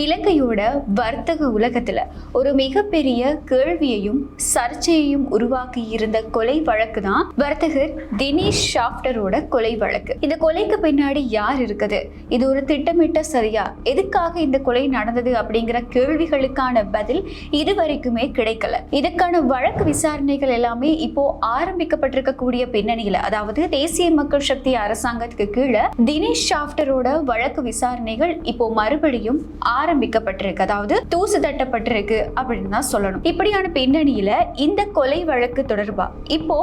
இலங்கையோட வர்த்தக உலகத்துல ஒரு மிகப்பெரிய கேள்வியையும் சர்ச்சையையும் உருவாக்கி இருந்த கொலை வழக்கு தான் வர்த்தகர் தினேஷ் ஷாஃப்டரோட கொலை வழக்கு. இந்த கொலைக்கு பின்னாடி யார் இருக்குது, இது ஒரு திட்டமிட்ட சரியா, எதுக்காக இந்த கொலை நடந்தது அப்படிங்கிற கேள்விகளுக்கான பதில் இதுவரைக்குமே கிடைக்கல. இதுக்கான வழக்கு விசாரணைகள் எல்லாமே இப்போ ஆரம்பிக்கப்பட்டிருக்கக்கூடிய பின்னணியில, அதாவது தேசிய மக்கள் சக்தி அரசாங்கத்துக்கு கீழே தினேஷ் ஷாஃப்டரோட வழக்கு விசாரணைகள் இப்போ மறுபடியும் ஆரம்பிக்கப்பட்டிருக்கு, அதாவது தூசு தட்டப்பட்டிருக்கு அப்படின்னு தான் சொல்லணும். இப்படியான பின்னணியில இந்த கொலை வழக்கு தொடர்பா இப்போ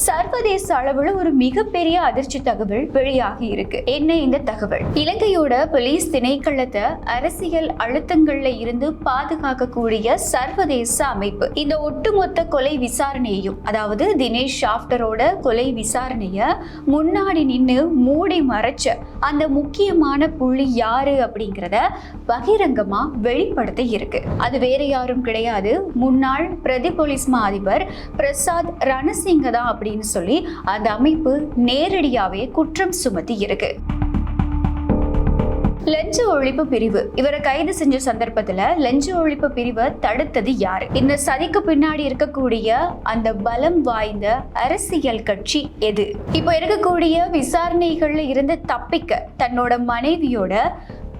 சர்வதேச அளவுல ஒரு மிகப்பெரிய அதிர்ச்சி தகவல் வெளியாகி இருக்கு. என்ன இந்த தகவல்? இலங்கையோட போலீஸ் திணைக்களத்தை அரசியல் அழுத்தங்கள்ல இருந்து பாதுகாக்கக்கூடிய சர்வதேச அமைப்பு இந்த ஒட்டுமொத்த கொலை விசாரணையையும், அதாவது தினேஷ் ஷாஃப்டரோட கொலை விசாரணைய முன்னாடி நின்று மூடி மறைச்ச அந்த முக்கியமான புள்ளி யாரு அப்படிங்கிறத பகிரங்கமா வெளிப்படுத்த இருக்கு. அது வேற யாரும் கிடையாது, முன்னாள் பிரதி போலீஸ் மா அதிபர் பிரசாத் ரணசிங்க தான் அப்படின்னு சொல்லி அந்த அமைப்பு நேரடியாவே குற்றம் சுமத்தி இருக்கு. லஞ்ச ஒழிப்பு பிரிவு இவரை கைது செஞ்ச சந்தர்ப்பத்துல லஞ்ச ஒழிப்பு பிரிவை தடுத்தது யாரு? இந்த சதிக்கு பின்னாடி இருக்கக்கூடிய அந்த பலம் வாய்ந்த அரசியல் கட்சி எது? இப்போ இருக்கக்கூடிய விசாரணைகள்ல இருந்து தப்பிக்க தன்னோட மனைவியோட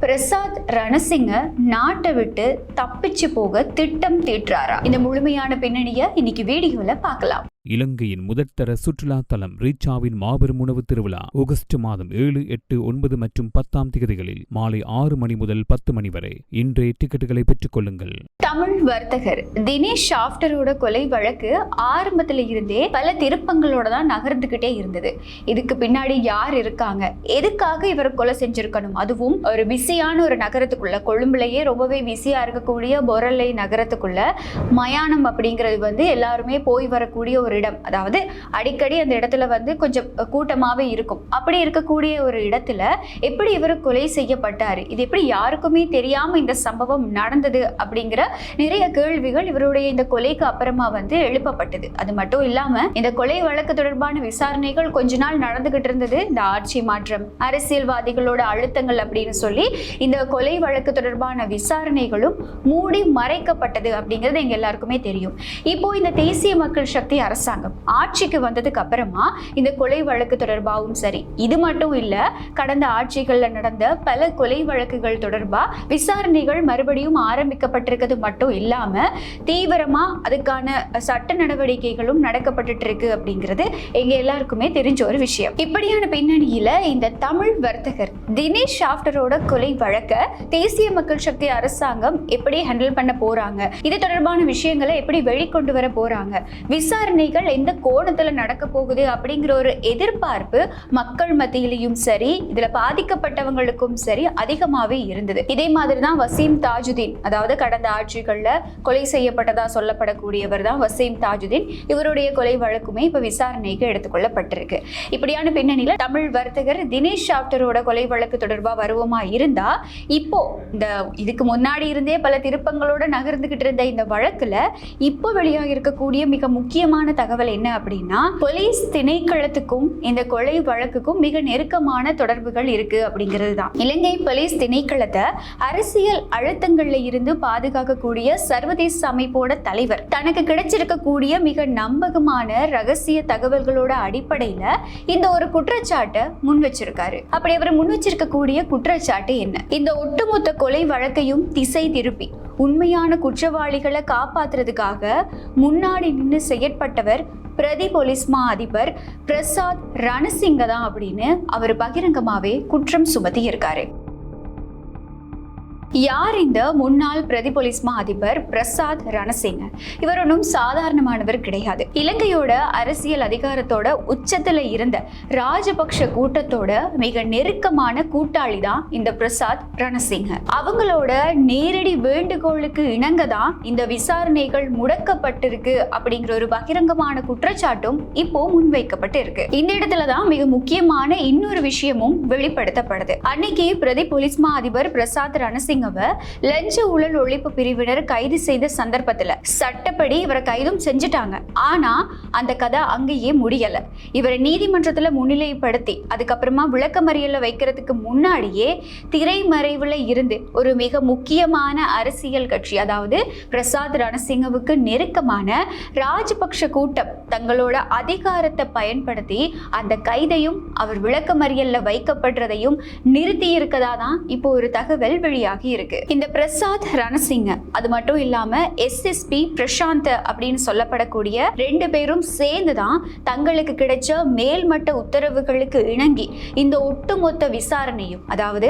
பிரசாத் ரணசிங்க நாட்டை விட்டு தப்பிச்சு போக திட்டம் தீட்டுறாரா? இந்த முழுமையான பின்னணியை இன்னைக்கு வீடியோல பார்க்கலாம். இலங்கையின் முதற்தர சுற்றுலா தலம் ரீச்சாவின் மாபெரும் உணவு திருவிழா ஆகஸ்ட் மாதம் 7, 8, 9 மற்றும் 10 தேதிகளில் மாலை 6 மணி முதல் 10 மணி வரை இன்றைய டிக்கெட்டுகளை பெற்றுக் கொள்ளுங்கள். தமிழ் வர்த்தகர் தினேஷ் ஷாஃப்டரோட கொலை வழக்கு ஆரம்பத்துல இருந்தே பல திருப்பங்களோட தான் நகர்ந்துகிட்டே இருந்தது. இதுக்கு பின்னாடி யார் இருக்காங்க, எதுக்காக இவர் கொலை செஞ்சிருக்கணும், அதுவும் ஒரு பிஸியான ஒரு நகரத்துக்குள்ள, கொழும்புலயே ரொம்பவே பிஸியா இருக்கக்கூடிய பொரலை நகரத்துக்குள்ள மயானம் அப்படிங்கிறது எல்லாருமே போய் வரக்கூடிய ஒரு இடம், அதாவது அடிக்கடி அந்த இடத்துல கொஞ்சம் கூட்டமாவே இருக்கும். அப்படி இருக்கக்கூடிய ஒரு இடத்துல எப்படி இவர் கொலை செய்யப்பட்டாரு, இது எப்படி யாருக்குமே தெரியாம இந்த சம்பவம் நடந்தது அப்படிங்கிற நிறைய கேள்விகள் இவருடைய இந்த கொலைக்கு அப்புறமா எழுப்பப்பட்டது. அது மட்டும் இல்லாம இந்த கொலை வழக்கு தொடர்பான விசாரணைகள் கொஞ்ச நாள் நடந்துகிட்டு இருந்தது. இந்த ஆட்சி மாற்றம், அரசியல்வாதிகளோட அழுத்தங்கள் அப்படின்னு சொல்லி இந்த கொலை வழக்கு தொடர்பான விசாரணைகளும் மூடி மறைக்கப்பட்டது அப்படிங்கிறது எங்க எல்லாருக்குமே தெரியும். இப்போ இந்த தேசிய மக்கள் சக்தி அரசாங்கம் ஆட்சிக்கு வந்ததுக்கு அப்புறமா இந்த கொலை வழக்கு தொடர்பாகவும் சரி, இது மட்டும் இல்ல, கடந்த ஆட்சிகள்ல நடந்த பல கொலை வழக்குகள் தொடர்பா விசாரணைகள் மறுபடியும் ஆரம்பிக்கப்பட்டிருக்கிறது மட்டும் இல்லாம தீவிரமா அதுக்கான சட்ட நடவடிக்கைகளும் நடக்கப்பட்டு இருக்கு அப்படிங்கிறது எங்க எல்லாருக்குமே தெரிஞ்ச ஒரு விஷயம். இப்படியான பின்னணியில இந்த தமிழ் வர்த்தகர் தினேஷ் ஷாஃப்டரோட கொலை வழக்க தேசிய மக்கள் சக்தி அரசாங்கம் எப்படி ஹேண்டில் பண்ண போறாங்க, இது தொடர்பான விஷயங்களை எப்படி வெளிக்கொண்டு வர போறாங்க, விசாரணைகள் எந்த கோணத்துல நடக்க போகுது அப்படிங்கிற ஒரு எதிர்பார்ப்பு மக்கள் மத்தியிலையும் சரி, இதுல பாதிக்கப்பட்டவங்களுக்கும் சரி அதிகமாவே இருந்தது. இதே மாதிரிதான் வசீம் தாஜுதீன், அதாவது கடந்த ஆட்சிகள்ல கொலை செய்யப்பட்டதா சொல்லப்படக்கூடியவர் தான் வசீம் தாஜுதீன். இவருடைய கொலை வழக்குமே இப்ப விசாரணைக்கு எடுத்துக்கொள்ளப்பட்டிருக்கு. இப்படியான பின்னணியில தமிழ் வர்த்தகர் தினேஷ் ஷாஃப்டரோட கொலை வழக்கு தொடர்பா வருவமா இருந்தா, இப்போ இந்த இதுக்கு முன்னாடி இருந்தே பல திருப்பங்களோட நகர்ந்துகிட்டு இருந்த இந்த வழக்குல இப்போ வெளியாக இருக்கக்கூடிய மிக முக்கியமான தகவல் என்ன அப்படின்னா, போலீஸ் திணைக்களத்துக்கும் இந்த கொலை வழக்குக்கும் மிக நெருக்கமான தொடர்புகள் இருக்கு அப்படிங்கிறது தான். இலங்கை போலீஸ் திணைக்களத்தை அரசியல் அழுத்தங்கள்ல இருந்து பாதுகாக்கக்கூடிய சர்வதேச அமைப்போட தலைவர் தனக்கு கிடைச்சிருக்கக்கூடிய மிக நம்பகமான ரகசிய தகவல்களோட அடிப்படையில இந்த ஒரு குற்றச்சாட்டை முன் வச்சிருக்காரு. அப்படி அவர் முன் வச்சிருக்கக்கூடிய குற்றச்சாட்டு என்ன? இந்த ஒட்டுமொத்த கொலை வழக்கையும் திசை திருப்பி உண்மையான குற்றவாளிகளை காப்பாத்துறதுக்காக முன்னாடி நின்று செயற்பட்டவர் பிரதி போலீஸ் மா அதிபர் பிரசாத் ரணசிங்க தான் அப்படின்னு அவர் பகிரங்கமாவே குற்றம் சுமத்தி இருக்காரு. யார் இந்த முன்னாள் பிரதி போலீஸ் மா அதிபர் பிரசாத் ரணசிங்க? இவர் ஒன்றும் சாதாரணமானவர் கிடையாது. இலங்கையோட அரசியல் அதிகாரத்தோட உச்சத்துல இருந்த ராஜபக்ஷ கூட்டத்தோட மிக நெருக்கமான கூட்டாளி தான் இந்த பிரசாத் ரணசிங்க. அவங்களோட நேரடி வேண்டுகோளுக்கு இணங்க தான் இந்த விசாரணைகள் முடக்கப்பட்டிருக்கு அப்படிங்கிற ஒரு பகிரங்கமான குற்றச்சாட்டும் இப்போ முன்வைக்கப்பட்டு இருக்கு. இந்த இடத்துலதான் மிக முக்கியமான இன்னொரு விஷயமும் வெளிப்படுத்தப்படுது. அன்னைக்கு பிரதி போலீஸ் மா அதிபர் பிரசாத் ரணசிங்க ரணசிங்கவை லஞ்ச ஊழல் ஒழிப்பு பிரிவினர் கைது செய்த சந்தர்ப்பத்துல சட்டப்படி இவரை கைதும் செஞ்சுட்டாங்க. ஆனா அந்த கதை அங்கேயே முடியல. இவரை நீதிமன்றத்துல முன்னிலைப்படுத்தி அதுக்கப்புறமா விளக்கமறியல்ல வைக்கிறதுக்கு முன்னாடியே திரைமறைவுல இருந்து ஒரு மிக முக்கியமான அரசியல் கட்சி, அதாவது பிரசாத் ரணசிங்கவுக்கு நெருக்கமான ராஜபக்ஷ கூட்டம் தங்களோட அதிகாரத்தை பயன்படுத்தி அந்த கைதையும் அவர் விளக்கமறியல்ல வைக்கப்படுறதையும் நிறுத்தி இருக்கதா தான் இப்போ ஒரு தகவல் வெளியாகி இருக்கு. இந்த பிரசாத் ரணசிங்க அது மட்டும் இல்லாம SSP பிரசாந்த் அப்படின்னு சொல்லப்படக்கூடிய 2 பேரும் சேர்ந்துதான் தங்களுக்கு கிடைச்ச மேல்மட்ட உத்தரவுகளுக்கு இணங்கி இந்த ஒட்டுமொத்த விசாரணையும், அதாவது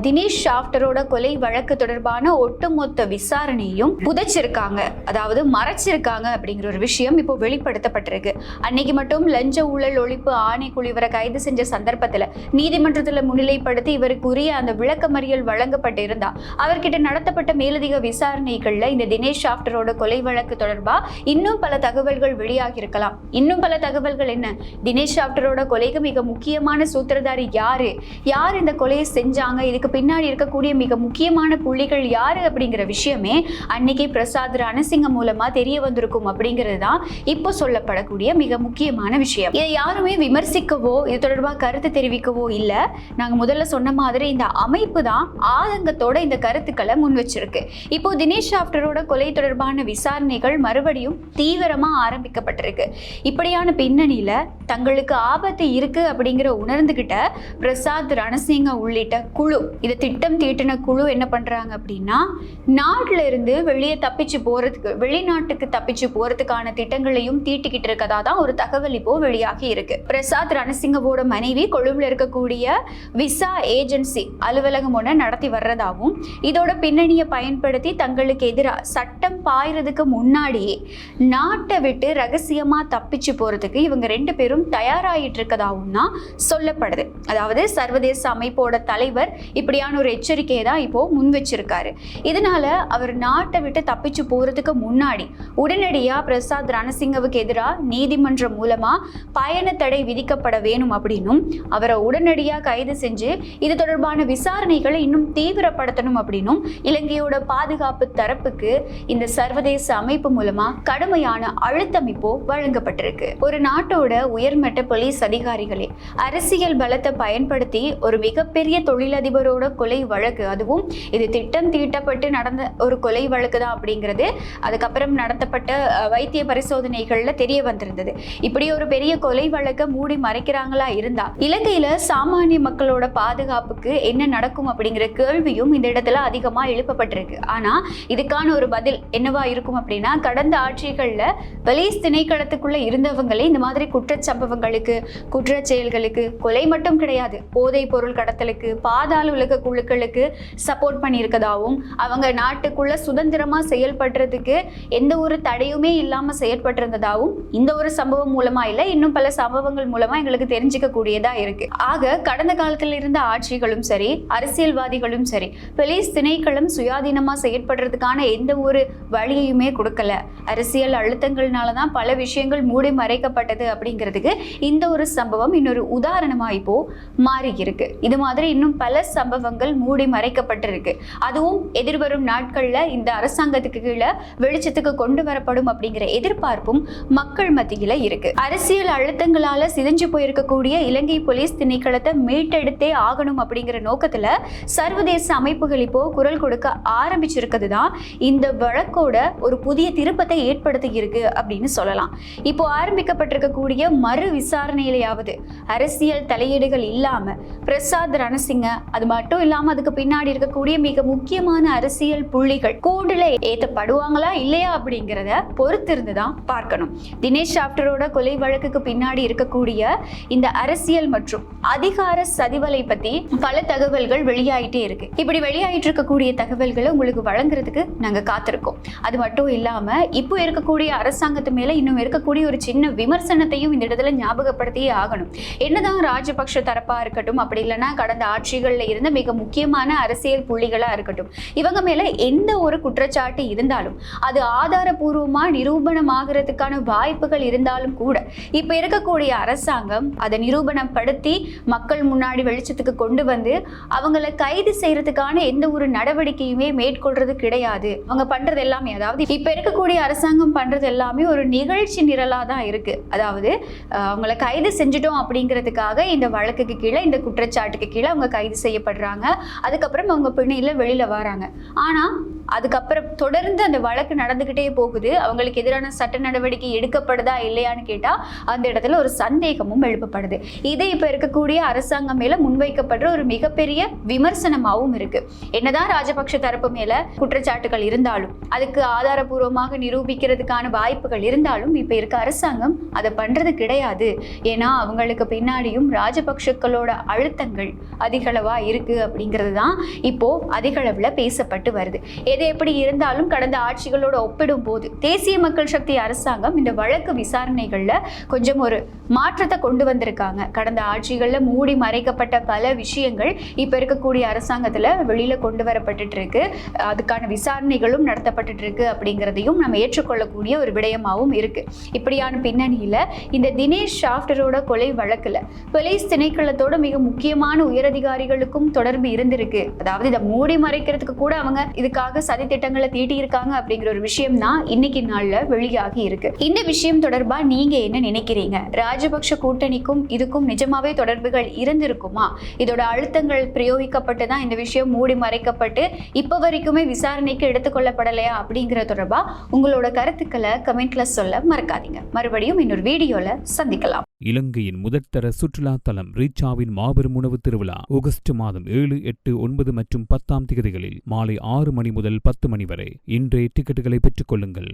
தினேஷ் ஷாஃப்டரோட கொலை வழக்கு தொடர்பான ஒட்டுமொத்த விசாரணையும் புதைச்சிருக்காங்க, அதாவது மறைச்சிருக்காங்க அப்படிங்கிற ஒரு விஷயம் இப்போ வெளிப்படுத்தப்பட்டிருக்கு. அன்னைக்கு மட்டும் லஞ்ச ஊழல் ஒழிப்பு ஆணைக்குழு இவரை கைது செஞ்ச சந்தர்ப்பத்தில் நீதிமன்றத்தில் முன்னிலைப்படுத்தி இவருக்கு உரிய அந்த விளக்கமறியல் வழங்கப்பட்டு இருந்தா அவர்கிட்ட நடத்தப்பட்ட மேலதிக விசாரணைகள்ல இந்த தினேஷ் ஷாஃப்டரோட கொலை வழக்கு தொடர்பா இன்னும் பல தகவல்கள் வெளியாகி இருக்கலாம். இன்னும் பல தகவல்கள் என்ன, தினேஷ் ஷாஃப்டரோட கொலைக்கு மிக முக்கியமான சூத்திரதாரி யாரு, யார் இந்த கொலையை செஞ்சாங்க, இதுக்கு பின்னாடி இருக்கக்கூடிய மிக முக்கியமான புள்ளிகள் யாரு அப்படிங்கிற விஷயமே அன்னைக்கு பிரசாத் ரணசிங்க மூலமா தெரிய வந்திருக்கும் அப்படிங்கிறது தான் இப்போ சொல்லப்படக்கூடிய மிக முக்கியமான விஷயம். இதை யாருமே விமர்சிக்கவோ இது தொடர்பாக கருத்து தெரிவிக்கவோ இல்லை. நாங்கள் முதல்ல சொன்ன மாதிரி இந்த அமைப்பு தான் ஆதங்கத்தோட இந்த கருத்துக்களை முன் வச்சிருக்கு. இப்போ தினேஷ் ஷாஃப்டரோட கொலை தொடர்பான விசாரணைகள் மறுபடியும் தீவிரமா ஆரம்பிக்கப்பட்டிருக்கு. இப்படியான பின்னணியில தங்களுக்கு ஆபத்து இருக்கு அப்படிங்கிற உணர்ந்துகிட்ட பிரசாத் ரணசிங்க உள்ளிட்ட குழு, இதை திட்டம் தீட்டின குழு என்ன பண்றாங்க அப்படின்னா, நாட்டுல இருந்து வெளியே தப்பிச்சு போறதுக்கு, வெளிநாட்டுக்கு தப்பிச்சு போறதுக்கான திட்டங்களையும் தீட்டிக்கிட்டு இருக்கதா தான் ஒரு தகவல் இப்போ வெளியாகி இருக்கு. பிரசாத் ரணசிங்கவோட மனைவி கொழும்புல இருக்கக்கூடிய விசா ஏஜென்சி அலுவலகம் ஒன்று நடத்தி வர்றதாகவும் இதோட பின்னணியை பயன்படுத்தி தங்களுக்கு எதிராக சட்டம் பாயறதுக்கு முன்னாடியே நாட்டை விட்டு ரகசியமா தப்பிச்சு போறதுக்கு இவங்க 2 பேரும் தயாராகிட்டு இருக்கதாகவும் தான் சொல்லப்படுது. அதாவது சர்வதேச அமைப்போட தலைவர் இப்படியான ஒரு எச்சரிக்கையை தான் இப்போ முன் வச்சிருக்காரு. இதனால அவர் நாட்டை விட்டு தப்பிச்சு போறதுக்கு முன்னாடி உடனடியா பிரசாத் ரணசிங்கவுக்கு எதிராக நீதிமன்றம் மூலமா பயண தடை விதிக்கப்பட வேணும் அப்படின்னும், அவரை உடனடியாக கைது செஞ்சு இது தொடர்பான விசாரணைகளை இன்னும் தீவிரப்படுத்தணும் அப்படின்னும் இலங்கையோட பாதுகாப்பு தரப்புக்கு இந்த சர்வதேச அமைப்பு மூலமா கடுமையான அழுத்தம் இப்போ வழங்கப்பட்டிருக்கு. ஒரு நாட்டோட உயர்மட்ட போலீஸ் அதிகாரிகளே அரசியல் பலத்தை பயன்படுத்தி ஒரு மிகப்பெரிய தொழிலதிபரோட கொலை வழக்கு, அதுவும் இது திட்டம் தீட்டப்பட்டு நடந்த ஒரு கொலை வழக்கு தான் அப்படிங்கிறது அதுக்கப்புறம் நடத்தப்பட்ட வைத்திய பரிசோதனைகள்ல தெரிய வந்திருந்தது. இப்படி ஒரு பெரிய கொலை வழக்கை மூடி மறைக்கிறாங்களா இருந்தா இலங்கையில சாமானிய மக்களோட பாதுகாப்புக்கு என்ன நடக்கும் அப்படிங்கிற கேள்வியும் இந்த இடத்துல அதிகமா எழுப்பப்பட்டிருக்கு. ஆனா இதுக்கான ஒரு பதில் என்னவா இருக்கும் அப்படின்னா, கடந்த ஆட்சிகள்ல போலீஸ் திணைக்களத்துக்குள்ள இருந்தவங்களே இந்த மாதிரி குற்றச்சம்பவங்களுக்கு, குற்ற செயல்களுக்கு, கொலை மட்டும் கிடையாது, போதைப் பொருள் கடத்தலுக்கு, பாதாள உலக குழுக்களுக்கு சப்போர்ட் பண்ணியிருக்கதாகவும், அவங்க நாட்டுக்குள்ள சுதந்திரமா செயல்படுறதுக்கு எந்த ஒரு தடையுமே இல்லாம செயற்பட்டிருந்ததாகவும் இந்த ஒரு சம்பவம் மூலமா இல்ல இன்னும் பல சம்பவங்கள் மூலமா எங்களுக்கு தெரிஞ்சுக்க கூடியதா இருக்கு. ஆக கடந்த காலத்தில் இருந்த ஆட்சிகளும் சரி, அரசியல்வாதிகளும் சரி, போலீஸ் திணைக்களம் சுயாதீனமா செயற்படுறதுக்கான எந்த ஒரு வழியையுமே கொடுக்கல. அரசியல் அழுத்தங்கள்னாலதான் பல விஷயங்கள் மூடி மறைக்கப்பட்டது அப்படிங்கிறதுக்கு இந்த ஒரு சம்பவம் இன்னொரு உதாரணமா இப்போ மாறி இருக்கு. இது மாதிரி இன்னும் பல சம்பவங்கள் மூடி மறைக்கப்பட்டிருக்கு. அதுவும் எதிர்வரும் நாட்கள்ல இந்த அரசாங்கத்துக்கு கீழே வெளிச்சத்துக்கு கொண்டு வரப்படும் அப்படிங்கிற எதிர்பார்ப்பும் மக்கள் மத்தியில இருக்கு. அரசியல் அழுத்தங்களால சிதைஞ்சு போயிருக்கக்கூடிய இலங்கை போலீஸ் திணைக்களத்தை மீட்டெடுத்தே ஆகணும் அப்படிங்கிற நோக்கத்துல சர்வதேச அமைப்புகள் இப்போ குரல் கொடுக்க ஆரம்பிச்சிருக்கிறது தான் இந்த வழக்கோட ஒரு புதிய திருப்பத்தை ஏற்படுத்தி இருக்கு அப்படின்னு சொல்லலாம். இப்போ ஆரம்பிக்கப்பட்டிருக்கக்கூடிய மறு விசாரணையிலேயாவது அரசியல் தலையீடுகள் இல்லாம பிரசாத் ரணசிங்க அது மட்டும் இல்லாம அதுக்கு பின்னாடி இருக்கக்கூடிய மிக முக்கியமான அரசியல் புள்ளிகள் கூண்டுல ஏத்தப்படுவாங்களா இல்லையா அப்படிங்கிறத பொறுத்து இருந்துதான் பார்க்கணும். தினேஷ் ஷாஃப்டரோட கொலை வழக்குக்கு பின்னாடி இருக்கக்கூடிய இந்த அரசியல் மற்றும் அதிகார சதிவலை பத்தி பல தகவல்கள் வெளியாயிட்டே இருக்கு. இப்படி வெளியாயிட்டு இருக்கக்கூடிய தகவல்களை உங்களுக்கு வழங்குறதுக்கு நாங்க காத்திருக்கோம். அது மட்டும் இல்லாம இப்போ இருக்கக்கூடிய அரசாங்கத்து மேல இன்னும் இருக்கக்கூடிய ஒரு சின்ன விமர்சனத்தையும் இந்த இடத்துல ஞாபகப்படுத்தியே ஆகணும். என்னதான் ராஜபக்ஷ தரப்பா இருக்கட்டும், அப்படி இல்லைன்னா கடந்த ஆட்சிகள்ல இருந்த மிக முக்கியமான அரசியல் புள்ளிகளா இருக்கட்டும், இவங்க மேல எந்த ஒரு குற்றச்சாட்டு இருந்தாலும் அது ஆதாரபூர்வமா நிரூபணமாகிறதுக்கான வாய்ப்புகள் இருந்தாலும் கூட இப்ப இருக்கக்கூடிய அரசாங்கம் அதை நிரூபணப்படுத்தி மக்கள் முன்னாடி வெளிச்சத்துக்கு கொண்டு வந்து அவங்களை கைது செய்யறதுக்கான அதற்கான எந்த ஒரு நடவடிக்கையுமே மேற்கொள்றது கிடையாது. அவங்க பண்றது எல்லாமே, அதாவது இப்ப இருக்கக்கூடிய அரசாங்கம் பண்றது எல்லாமே ஒரு நிகழ்ச்சி நிரலா தான் இருக்கு. அதாவது அவங்கள கைது செஞ்சுட்டோம் அப்படிங்கிறதுக்காக இந்த வழக்குக்கு கீழே, இந்த குற்றச்சாட்டுக்கு கீழே அவங்க கைது செய்யப்படுறாங்க. அதுக்கப்புறம் அவங்க பிணையில வெளியில வராங்க. ஆனா அதுக்கப்புறம் தொடர்ந்து அந்த வழக்கு நடந்துகிட்டே போகுது. அவங்களுக்கு எதிரான சட்ட நடவடிக்கை எடுக்கப்படுதா இல்லையான்னு கேட்டா அந்த இடத்துல ஒரு சந்தேகமும் எழுப்பப்படுது. இது இப்ப இருக்கக்கூடிய அரசாங்கம் மேல முன்வைக்கப்படுற ஒரு மிகப்பெரிய விமர்சனமாகவும் இருக்கு. என்னதான் ராஜபக்ஷ தரப்பு மேல குற்றச்சாட்டுகள் இருந்தாலும், அதுக்கு ஆதாரபூர்வமாக நிரூபிக்கிறதுக்கான வாய்ப்புகள் இருந்தாலும், இப்ப இருக்க அரசாங்கம் அதை பண்றது கிடையாது. ஏன்னா அவங்களுக்கு பின்னாடியும் ராஜபக்ஷக்களோட அழுத்தங்கள் அதிகளவா இருக்கு அப்படிங்கிறது தான் இப்போ அதிகளவுல பேசப்பட்டு வருது. எது எப்படி இருந்தாலும் கடந்த ஆட்சிகளோட ஒப்பிடும் போது தேசிய மக்கள் சக்தி அரசாங்கம் இந்த வழக்கு விசாரணைகள்ல கொஞ்சம் ஒரு மாற்றத்தை கொண்டு வந்திருக்காங்க. கடந்த ஆட்சிகள்ல மூடி மறைக்கப்பட்ட பல விஷயங்கள் இப்ப இருக்கக்கூடிய அரசாங்கத்துல வெளியில கொண்டு வரப்பட்டு இருக்கு. அதுக்கான விசாரணைகளும் நடத்தப்பட்டு இருக்கு அப்படிங்கிறதையும் நம்ம ஏற்றுக்கொள்ளக்கூடிய ஒரு விடயமாகவும் இருக்கு. இப்படியான பின்னணியில இந்த தினேஷ் ஷாஃப்டரோட கொலை வழக்குல போலீஸ் திணைக்களத்தோட மிக முக்கியமான உயரதிகாரிகளுக்கும் தொடர்பு இருந்திருக்கு. அதாவது இதை மூடி மறைக்கிறதுக்கு கூட அவங்க இதுக்காக சதி திட்டங்களை தீட்டி இருக்காங்க அப்படிங்கிற ஒரு விஷயம் தான் இன்னைக்கு நாள்ல வெளியாகி இருக்கு. இந்த விஷயம் தொடர்பா நீங்க என்ன நினைக்கிறீங்க? ராஜபக்ஷ கூட்டணிக்கும் இதுக்கும் நிஜமாவே தொடர்புகள் இருந்திருக்குமா? இதோட அழுத்தங்கள் பிரயோகிக்கப்பட்டு தான் இந்த விஷயம் மூடி மறைக்கப்பட்டு இப்ப வரைக்குமே விசாரணைக்கு எடுத்துக்கொள்ளப்படலையா அப்படிங்கிற தொடர்பா உங்களோட கருத்துக்களை கமெண்ட்ல சொல்ல மறக்காதீங்க. மறுபடியும் இன்னொரு வீடியோல சந்திக்கலாம். இலங்கையின் முதற்தர சுற்றுலா தலம் ரீச்சாவின் மாபெரும் உணவு திருவிழா ஆகஸ்ட் மாதம் 7, 8, 9 மற்றும் 10 திகதிகளில் மாலை 6 மணி முதல் 10 மணி வரை. இன்றே டிக்கெட்டுகளை பெற்றுக் கொள்ளுங்கள்.